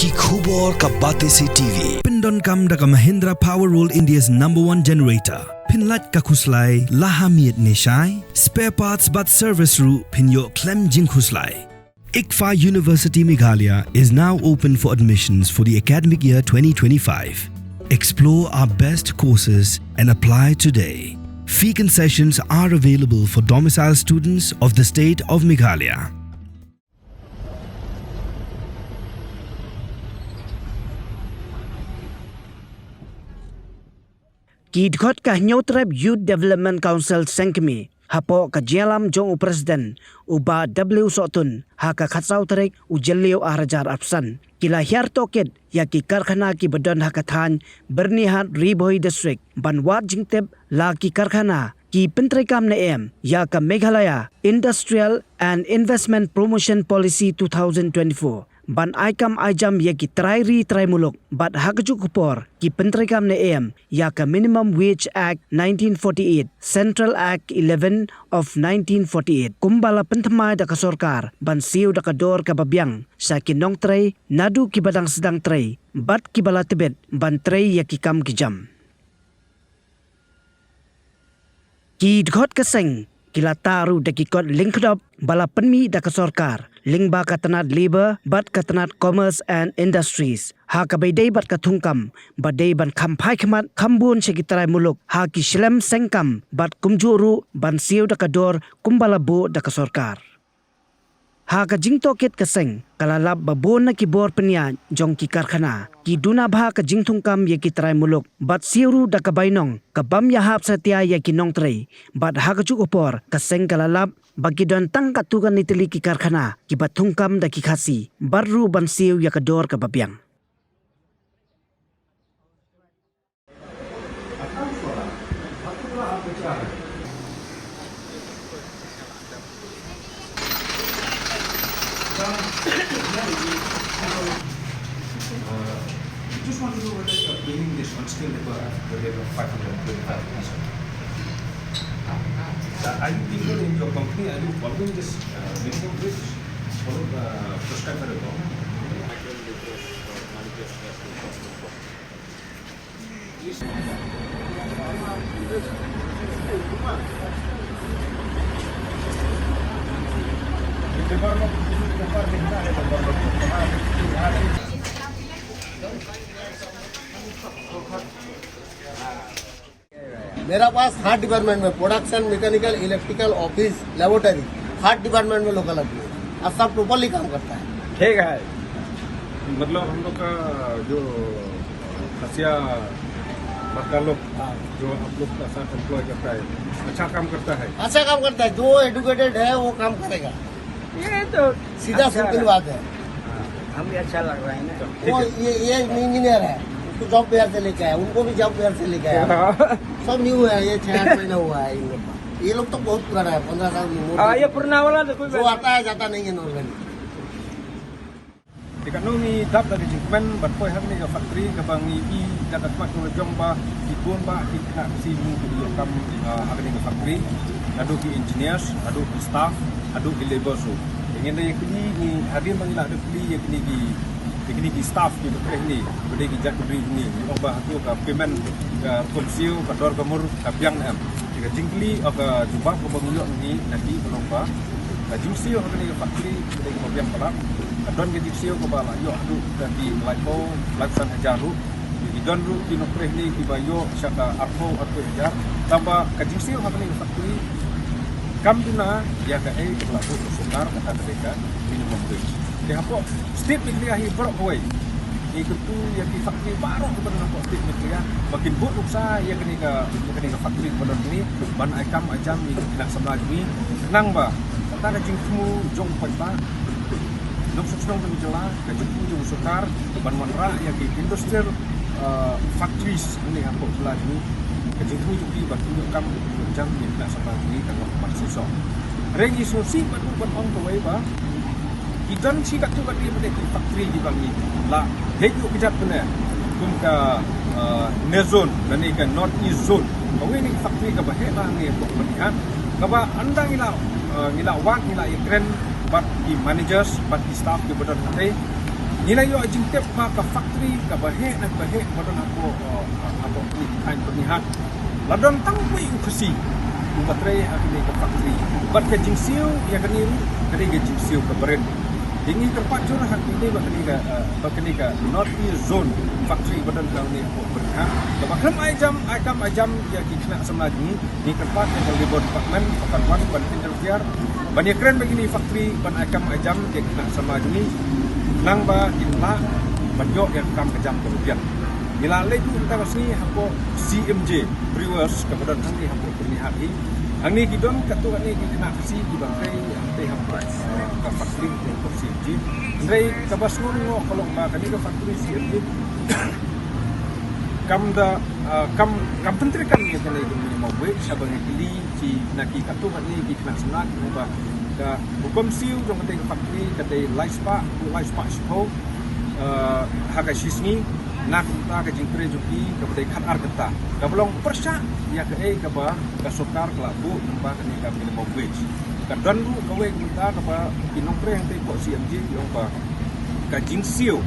Ki khubor ka bate se TV. Pindon kam da ka Mahindra Powerroll India's #1 generator. Pinlat ka khuslai lahamiet neshai. Spare parts but service ru pinyo klem jing khuslai. ICFA University Meghalaya is now open for admissions for the academic year 2025. Explore our best courses and apply today. Fee concessions are available for domicile students of the state of Meghalaya. Kidkhot ka Nyotreb Youth Development Council Sengkmi hapo ka jelam jong u president uba W Sotun ha ka khatsau tarik u jelio arajar apsan kila hiar toket ya ki karkhana ki badon hakathan bernihat Riboy district banwat jingtep la ki karkhana ki pentrikam ne em ya ka Meghalaya Industrial and Investment Promotion Policy 2024 ban aikam ajam ya ki trai muluk bat hakajuk kupor ki pentrikam ne em ya ka Minimum Wage Act 1948 Central Act 11 of 1948 kumbala pentamai da ka sorkar ban siu da ka dor ka babyang sa kinong trai nadu ki badang sedang trai bat ki bala tebet ban trai ya ki kam ki jam ki dkhot ka seng kila taru da ki kot linkdop bala penmi da ka sorkar lingba katanat labor bat katanat commerce and industries ha ka baydai bat ka thungkam badai ban khamphai khmat khambun sekitarai muluk ha ki shlem sengkam bat kumjuru ban siu da ka dor kumbala bo da ka sorkar ha ka jingto ket ka seng kalalab babon na ki bor penya jong ki karkhana ki duna bha ka jingthungkam ye ki trai muluk bat siuru da ka bainong ka bam ya hap satia ye ki nong trai bat ha ka juk upor ka seng kalalab bagi don tang katugan nitili ki karkhana ki bathungkam da ki khasi barru ban siu ya ka dor ka babyang Just want to know whether you are gaining this on skill level at the level of 525%. Are you people in your company, are you following this minimum wage? Follow the prescribed by the government? मेरा पास 8 डिपार्टमेंट में production mechanical electrical office laboratory 8 डिपार्टमेंट में लोकल आदमी है और सब प्रॉपरली काम करता है ठीक है मतलब हम लोग का जो खसिया वर्कर लोग जो आप लोग का साथ एम्प्लॉय करता है अच्छा काम करता है जो एडुकेटेड है वो काम करेगा ये तो सीधा सिंपल बात है हम भी अच्छा लग रहा है ना वो ये इंजीनियर है उसको जॉब फेयर से लेके आया उनको भी जॉब फेयर से लेके आया सब न्यू है ये 6-8 महीना हुआ है इन लोग का ये लोग तो बहुत पुराना है 15 साल ये पुराना वाला तो कोई जो आता है जाता नहीं है normally Dekat nu ni dap dari jingmen berpoi hari ni ke factory ke bangi i dekat mak tu jom ba di pun ba di nak si mu di kam hari ni ke factory adu ki engineers adu ki staff adu ki labor so ingin dia kini ni hari mangila adu kini ye kini ki staff ki betre ni bede ki jak beri ni oba tu ka payment ka konsiu ka dor ka mur ka biang am jika jingli ka jubah ko bangilo ni nanti belomba ka jingsiu hari ni ke factory bede ki biang pala don ke diksio ko bala yo adu di laipo laksan hajaru di don ru di nopreh ni di bayo syaka arpo atau hajar tamba ka diksio ha ni factory kam duna ya ka ai pelaku sukar kata mereka minimum wage de hapo step ni ahi bro boy itu ya di factory baru ko na ko step ni ya makin but uksa ya kini ka factory badon ni ban aikam ajam ni nak samlaj ni nang ba kata ka jingmu jong pa Dok sedang berjalan, kajian jauh sukar, banwan rakyat di industrial factories ini apa belah ini, kajian juga batu kam jam ni nak sampai ini kalau masih so. Regi sosi batu on the way ba, ikan si kat tu kat dia pada factory di bangi, lah heju kejap benar, kum ke nezon dan ini ke north east zone, kau ini factory ke bahaya ni untuk melihat, kau anda ngila wak ngila ikren but the managers, but the staff di badan nanti nilai yo ajing tep ka factory ka bahe nak bahe badon aku kain pernihat ladon tang pui ukasi baterai akini ka factory bat ka jing siu ya kani kani ka jing siu ka beren ini tempat curah ini bakani ka north east zone factory badon ka ni aku pernihat bahkan ajam ya kena sama ni tempat yang di department pekan ban interfere ban keren begini factory ban ajam ya kena sama ni nang ba inla banyo yang kam kejam kemudian bila leju kita sini hapo CMJ Brewers kemudian hangi hapo pernihat hangi gidon katu hangi kena kasi di bangkai ante hapo ka factory untuk CMJ ndai kabas ngo kalau ba kani ka factory CMJ kam pentrikan ya kena minimum wage sabangi ili ci naki katu hangi kena senat ba ka hukum siu dong kata factory kata livestock show haga sisni nak ta ka jingkre juki kepada khat ar kata ka belong persya ya ka ka sokar kelabu nemba kani ka minimum wage ka don ru ka we kita ka ba kinongkre yang te ko CMJ yong ba ka jingsiu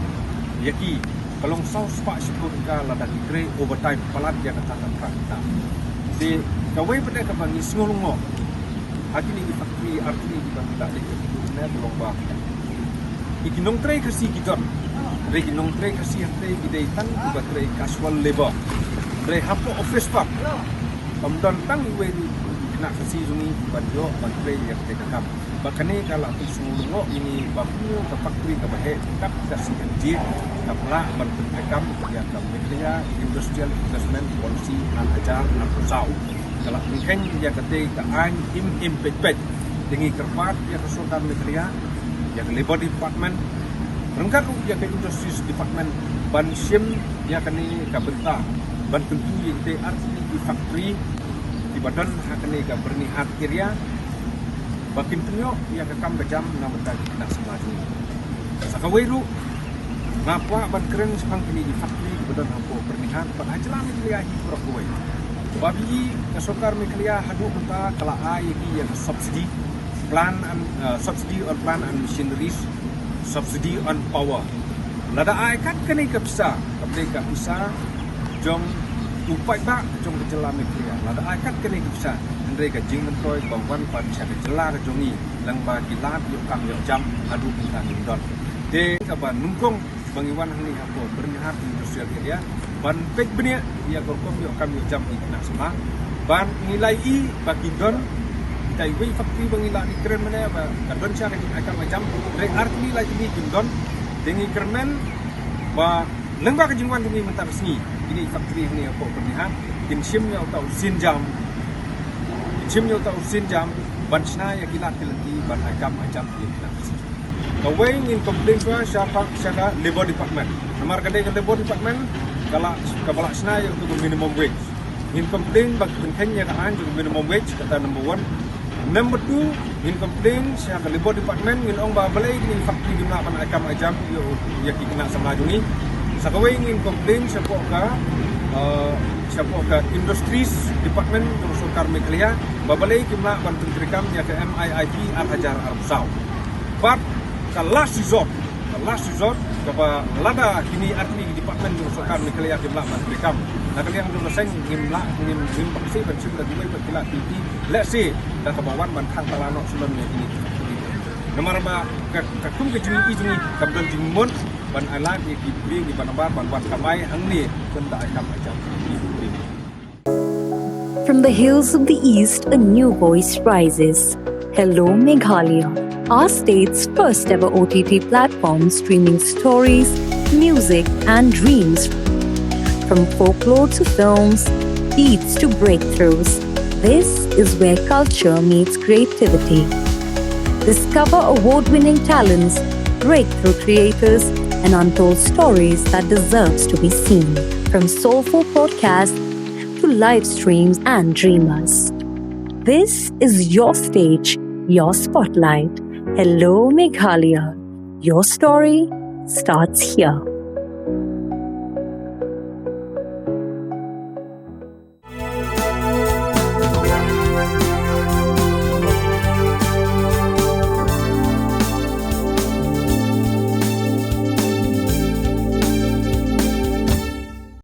yaki kalong saus pak show ka lada jingkre overtime palat ya kata kita de ka we pada ka bangi ngolongo hati ni factory arti di bangsa de ne belum ba ikinong tray kasi giton reginong tray kasi hante gidaitan ubat tray casual labor re hapo office park pamdan tang we kena kasi zuni banjo tray yang tekam bakane kala sulungo ini baku ka factory ka bahe kap kasi anjir kapla ban tekam ya ka media industrial investment policy an ajar na pusau kalau mungkin dia kata kaan impet dengan kerpat dia kesultan negara dia ke labor department rengkat dia ke industries department ban sim dia kini ke benta ban tentu yang te arti di factory di badan hakane ke bernihat area bakin penyok dia ke kam jam na benta nak semaju sakaweru ngapa ban keren sang kini di factory di badan hampo bernihat ban hajalan dia hi prokoi babi kasokar miklia hadu kita kala yang subsidi plan and subsidy on plan and machineries subsidy on power lada ai kat kini kapsa kapdeka bisa jong upai ba jong kejela miklia lada ai kat kini kapsa andre ka jing employ bangwan pan cha kejela ka jongi lang ba kilat yo kam yo jam hadu kita ndon de ka ban nungkong bangiwan hani hapo bernihat industrial area ban pek benia ya korkom yo kami jam ikna sama ban nilai i bagi don tai wei fakti bangila ni keren mana ba kadon sia kan akan macam re art nilai ini don dengi kermen ba lengba ke jingwan dumi mentar sini ini fakti ni apa bernihat tin sim yo tau sin jam ban sna ya kilat kelati ban agam macam ikna kawai ingin komplain siapa labor department nomor kadai ke labor department kalau kabalak sna yang untuk minimum wage ingin komplain bagi pentingnya kan juga minimum wage kata number 1 number 2 ingin komplain siapa labor department ingin ong balai ini fakti di mana akam ajam ya kena sama juni sakawai ingin komplain siapa ke industries department untuk sokar meklia balai kena bantu rekam ya ke MIIP Al-Hajar Al-Busau but the last resort kapa lada kini arti department yang sokar meklia kemla rekam nak kalian dulu seng ngimla ngim paksi pensiun lagi baik berkilat tinggi let's say dan kebawan bantang talanok sebelum ini nomor ba kakum ke jini izini kabdal jimun ban ala di kibri di banabar ban wat kamai angni tenda akam macam From the hills of the east, a new voice rises. Hello Meghalaya, our state's first ever OTT platform streaming stories, music and dreams. From folklore to films, beats to breakthroughs, this is where culture meets creativity. Discover award-winning talents, breakthrough creators, and untold stories that deserves to be seen. From soulful podcasts to live streams and dreamers. This is your stage, your spotlight. Hello Meghalaya. Your story starts here.